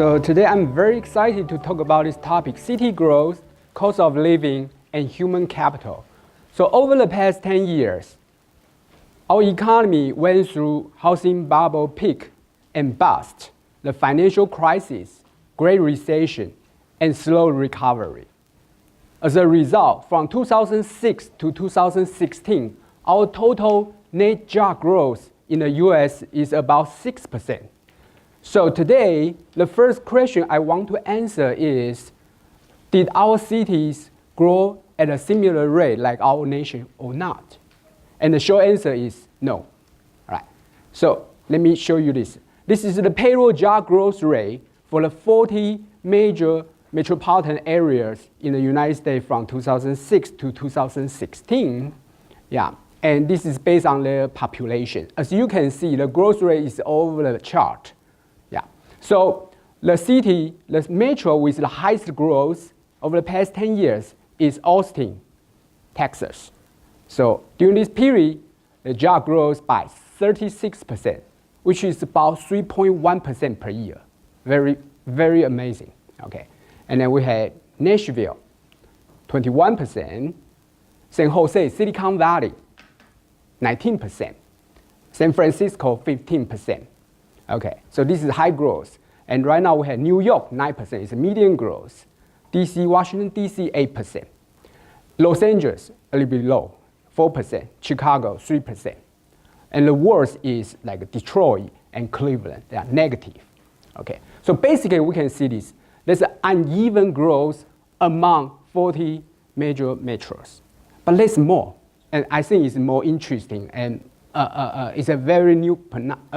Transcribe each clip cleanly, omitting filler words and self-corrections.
So today I'm very excited to talk about this topic, city growth, cost of living, and human capital. So over the past 10 years, our economy went through housing bubble peak and bust, the financial crisis, Great Recession, and slow recovery. As a result, from 2006 to 2016, our total net job growth in the US is about 6%. So today, the first question I want to answer is, did our cities grow at a similar rate like our nation or not? And the short answer is no. All right. So let me show you this. This is the payroll job growth rate for the 40 major metropolitan areas in the United States from 2006 to 2016. Yeah. And this is based on their population. As you can see, the growth rate is over the chart. Yeah. So the city, the metro with the highest growth over the past 10 years is Austin, Texas. So during this period, the job grows by 36%, which is about 3.1% per year. Very, very amazing. Okay. And then we had Nashville, 21%, San Jose, Silicon Valley, 19%, San Francisco, 15%. Okay, so this is high growth. And right now we have New York, 9%, it's a medium growth. DC, Washington, DC, 8%. Los Angeles, a little bit low, 4%. Chicago, 3%. And the worst is like Detroit and Cleveland, they are negative. Okay, so basically we can see this. There's an uneven growth among 40 major metros. But there's more, and I think it's more interesting, and it's a very new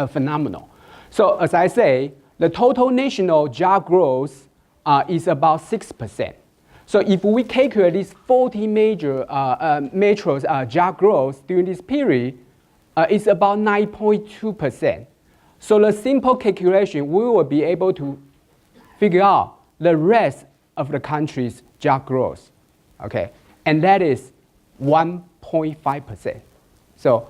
phenomenon. So as I say, the total national job growth is about 6%. So if we calculate these 40 major metros job growth during this period, it's about 9.2%. So the simple calculation, we will be able to figure out the rest of the country's job growth, okay? And that is 1.5%. So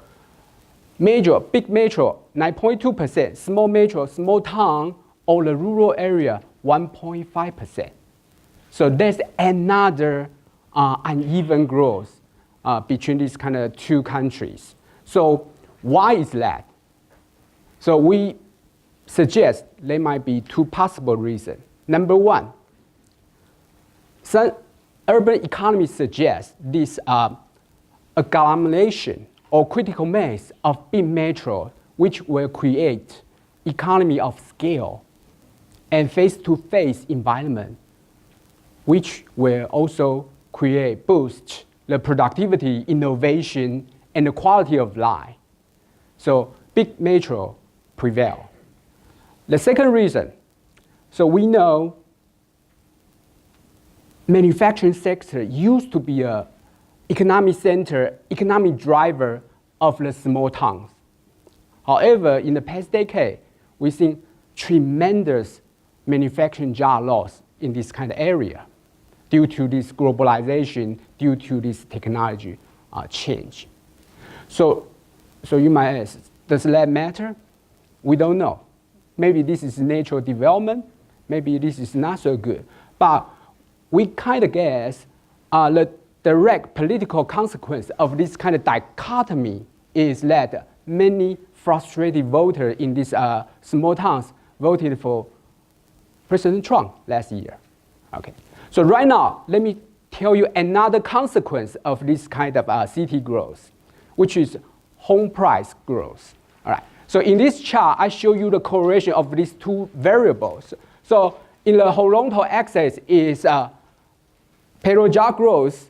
major, big metro, 9.2%, small metro, small town, or the rural area, 1.5%. So there's another uneven growth between these kind of two countries. So why is that? So we suggest there might be two possible reasons. Number one, some urban economists suggest this agglomeration or critical mass of big metro, which will create economy of scale and face-to-face environment, which will also boost the productivity, innovation, and the quality of life. So big metro prevail. The second reason, so we know manufacturing sector used to be a economic center, economic driver of the small towns. However, in the past decade, we've seen tremendous manufacturing job loss in this kind of area due to this globalization, due to this technology change. So you might ask, does that matter? We don't know. Maybe this is natural development, maybe this is not so good. But we kind of guess the direct political consequence of this kind of dichotomy is that many frustrated voters in these small towns voted for President Trump last year. Okay. So right now, let me tell you another consequence of this kind of city growth, which is home price growth. All right. So in this chart, I show you the correlation of these two variables. So in the horizontal axis is payroll job growth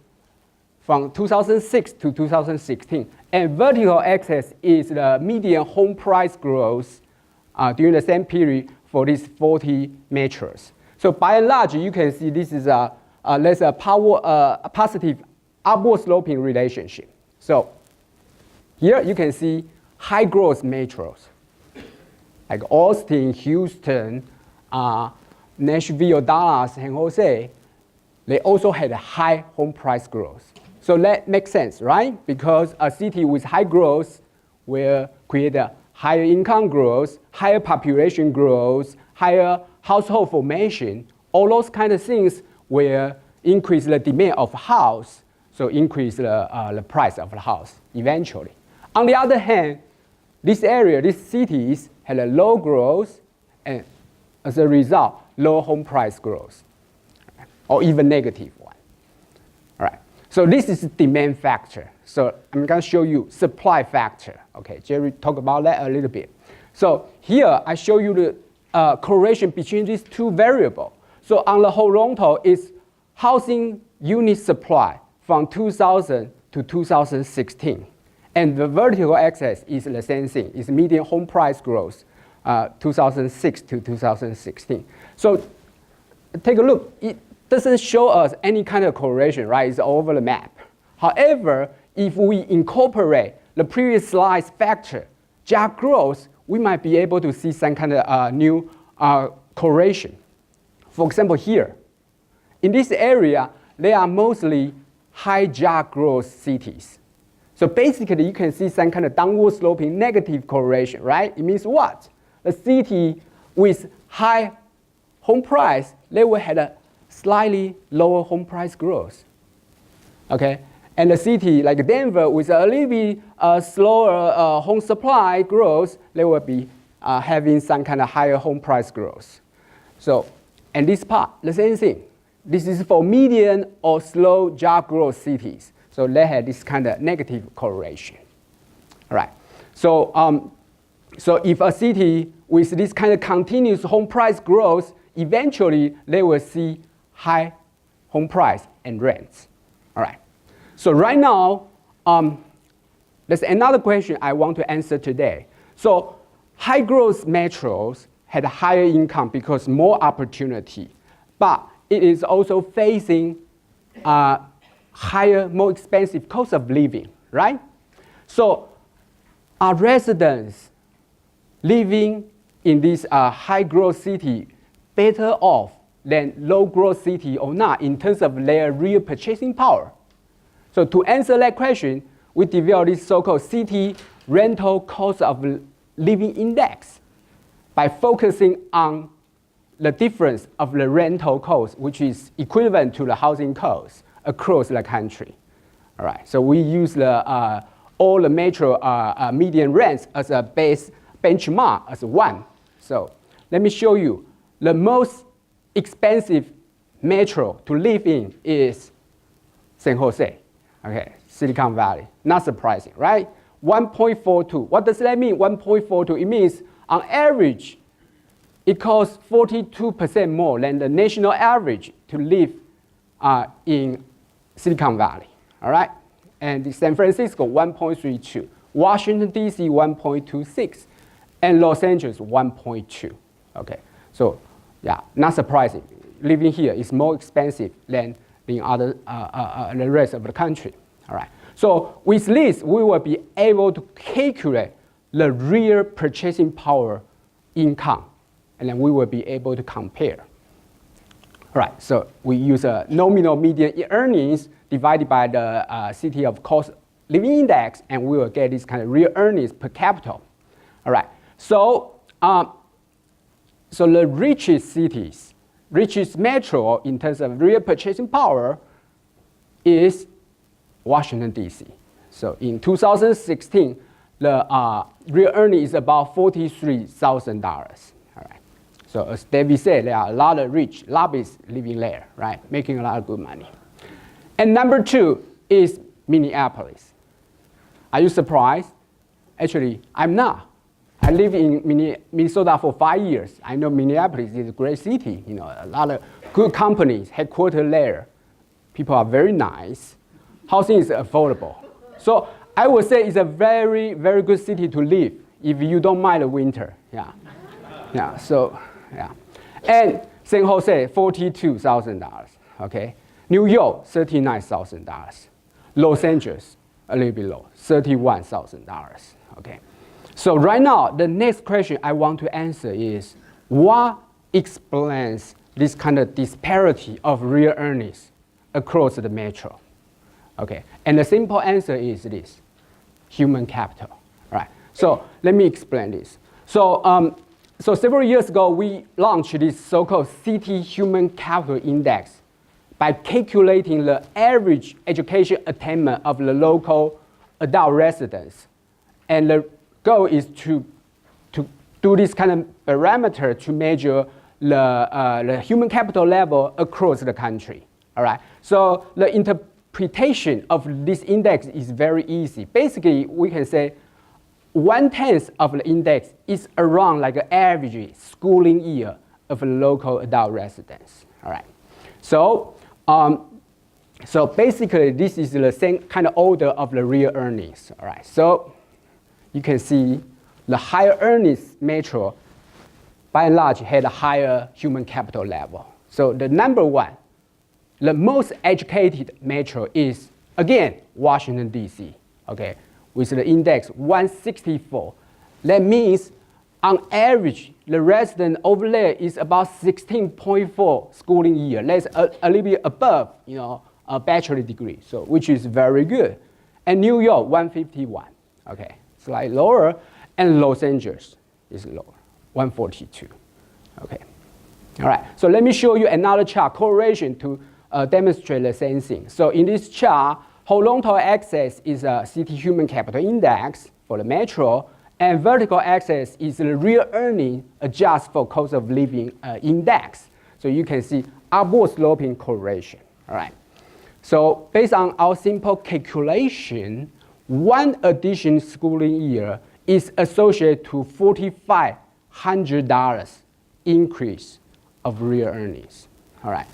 from 2006 to 2016. And vertical axis is the median home price growth during the same period for these 40 metros. So by and large, you can see this is there's a positive upward sloping relationship. So here you can see high growth metros like Austin, Houston, Nashville, Dallas, San Jose. They also had a high home price growth. So that makes sense, right? Because a city with high growth will create a higher income growth, higher population growth, higher household formation, all those kind of things will increase the demand of house, so increase the price of the house eventually. On the other hand, this area, these cities had a low growth, and as a result, low home price growth, or even negative one. All right. So this is demand factor. So I'm going to show you supply factor. Okay, Jerry talked about that a little bit. So here I show you the correlation between these two variables. So on the horizontal is housing unit supply from 2000 to 2016. And the vertical axis is the same thing, is median home price growth, 2006 to 2016. So take a look, it doesn't show us any kind of correlation, right? It's over the map. However, if we incorporate the previous slide's factor, job growth, we might be able to see some kind of new correlation. For example, here, in this area, they are mostly high job growth cities. So basically, you can see some kind of downward sloping negative correlation, right? It means what? The city with high home price, they will have a slightly lower home price growth. Okay? And the city like Denver with a little bit slower home supply growth, they will be having some kind of higher home price growth. So, and this part, the same thing. This is for medium or slow job growth cities. So they have this kind of negative correlation. All right. So, so if a city with this kind of continuous home price growth, eventually they will see high home price and rents. All right. So right now, there's another question I want to answer today. So high growth metros had higher income because more opportunity, but it is also facing higher, more expensive cost of living, right? So are residents living in this high growth city better off than low growth city or not in terms of their real purchasing power? So to answer that question, we developed this so-called city rental cost of living index by focusing on the difference of the rental cost, which is equivalent to the housing cost across the country. All right, so we use the, all the metro median rents as a base benchmark as one. So let me show you. The most expensive metro to live in is San Jose, okay, Silicon Valley. Not surprising, right? 1.42. What does that mean, 1.42? It means on average, it costs 42% more than the national average to live in Silicon Valley, all right? And San Francisco, 1.32. Washington, D.C., 1.26. And Los Angeles, 1.2, okay? So, yeah, not surprising. Living here is more expensive than in other, the rest of the country, all right? So with this, we will be able to calculate the real purchasing power income, and then we will be able to compare. All right, so we use a nominal median earnings divided by the city of cost living index, and we will get this kind of real earnings per capita. All right, so, so the richest cities, richest metro in terms of real purchasing power is Washington, D.C. So in 2016, the real earnings is about $43,000. All right. So as David said, there are a lot of rich lobbyists living there, right, making a lot of good money. And number two is Minneapolis. Are you surprised? Actually, I'm not. I lived in Minnesota for 5 years. I know Minneapolis is a great city. You know, a lot of good companies headquartered there. People are very nice. Housing is affordable. So I would say it's a very, very good city to live if you don't mind the winter. Yeah. Yeah. So, yeah. And San Jose, $42,000. Okay. New York, $39,000. Los Angeles, a little bit low, $31,000. Okay. So right now, the next question I want to answer is, what explains this kind of disparity of real earnings across the metro? Okay, and the simple answer is this: human capital. All right. So let me explain this. So So several years ago, we launched this so-called City Human Capital Index by calculating the average education attainment of the local adult residents. And the goal is to do this kind of parameter to measure the human capital level across the country. All right. So the interpretation of this index is very easy. Basically, we can say 1/10 of the index is around like an average schooling year of a local adult residents. All right. So, so basically, this is the same kind of order of the real earnings. All right. So you can see the higher earnings metro, by and large, had a higher human capital level. So the number one, the most educated metro is, again, Washington, D.C., okay, with the index 164. That means, on average, the resident over there is about 16.4 schooling year. That's a little bit above, a bachelor degree, so which is very good. And New York, 151, okay, slightly lower. And Los Angeles is lower, 142, okay. All right, so let me show you another chart, correlation to demonstrate the same thing. So in this chart, horizontal axis is a city human capital index for the metro, and vertical axis is the real earning adjusted for cost of living index. So you can see upward sloping correlation, all right. So based on our simple calculation, one additional schooling year is associated to $4,500 increase of real earnings, all right.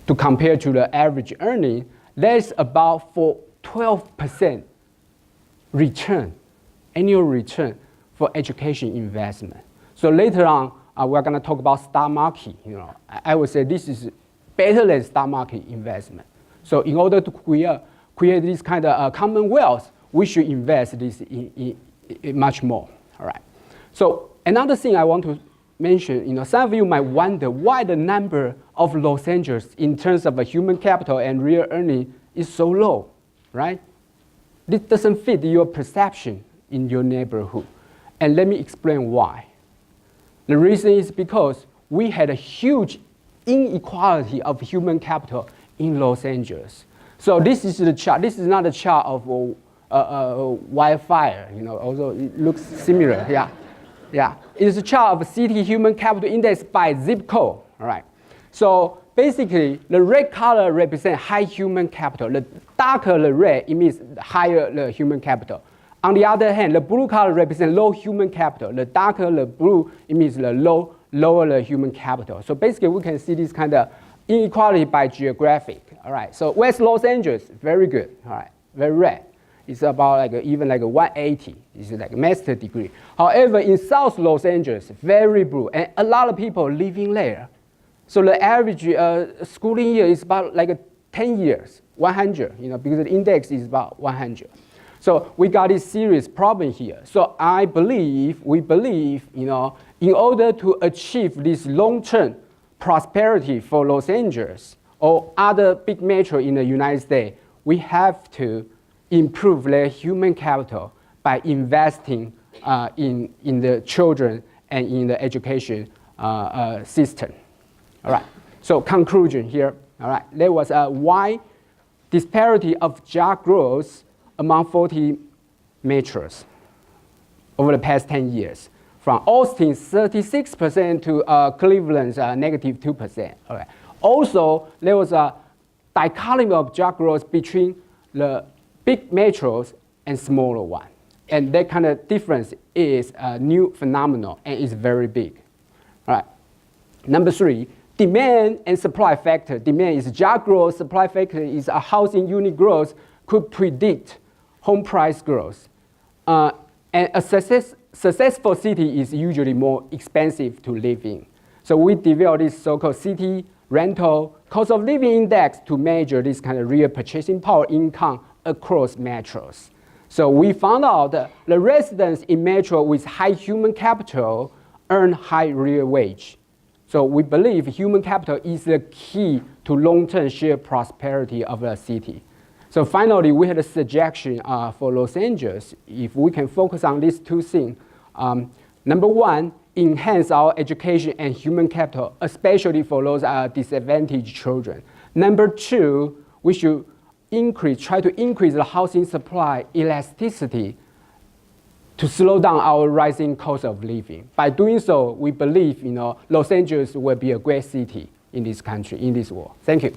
To compare to the average earning, that's about for 12% return, annual return for education investment. So later on, we're going to talk about stock market. I would say this is better than stock market investment. So in order to create this kind of commonwealth, we should invest this in much more. All right. So another thing I want to mention, some of you might wonder why the number of Los Angeles in terms of a human capital and real earning is so low, right? This doesn't fit your perception in your neighborhood. And let me explain why. The reason is because we had a huge inequality of human capital in Los Angeles. So this is the chart. This is not a chart of wildfire, although it looks similar, yeah. Yeah, it's a chart of city human capital index by zip code, all right. So basically, the red color represents high human capital. The darker the red, it means higher the human capital. On the other hand, the blue color represents low human capital. The darker the blue, it means the lower the human capital. So basically, we can see this kind of inequality by geographic, all right. So West Los Angeles, very good, all right, very red. It's about even 180. It's like a master's degree. However, in South Los Angeles, very blue, and a lot of people living there. So the average schooling year is about 10 years, 100. Because the index is about 100. So we got this serious problem here. So we believe, in order to achieve this long-term prosperity for Los Angeles or other big metro in the United States, we have to improve their human capital by investing in the children and in the education system. All right, so conclusion here, all right, there was a wide disparity of job growth among 40 metros over the past 10 years, from Austin's 36% to Cleveland's negative 2%. All right. Also, there was a dichotomy of job growth between the big metros and smaller one. And that kind of difference is a new phenomenon and is very big. All right. Number 3, demand and supply factor. Demand is job growth, supply factor is a housing unit growth could predict home price growth. And a successful city is usually more expensive to live in. So we developed this so-called city rental cost of living index to measure this kind of real purchasing power income across metros. So we found out that the residents in metro with high human capital earn high real wage. So we believe human capital is the key to long-term shared prosperity of a city. So finally, we had a suggestion for Los Angeles, if we can focus on these two things. Number 1, enhance our education and human capital, especially for those disadvantaged children. Number two, we should try to increase the housing supply elasticity to slow down our rising cost of living. By doing so, we believe Los Angeles will be a great city in this country, in this world. Thank you.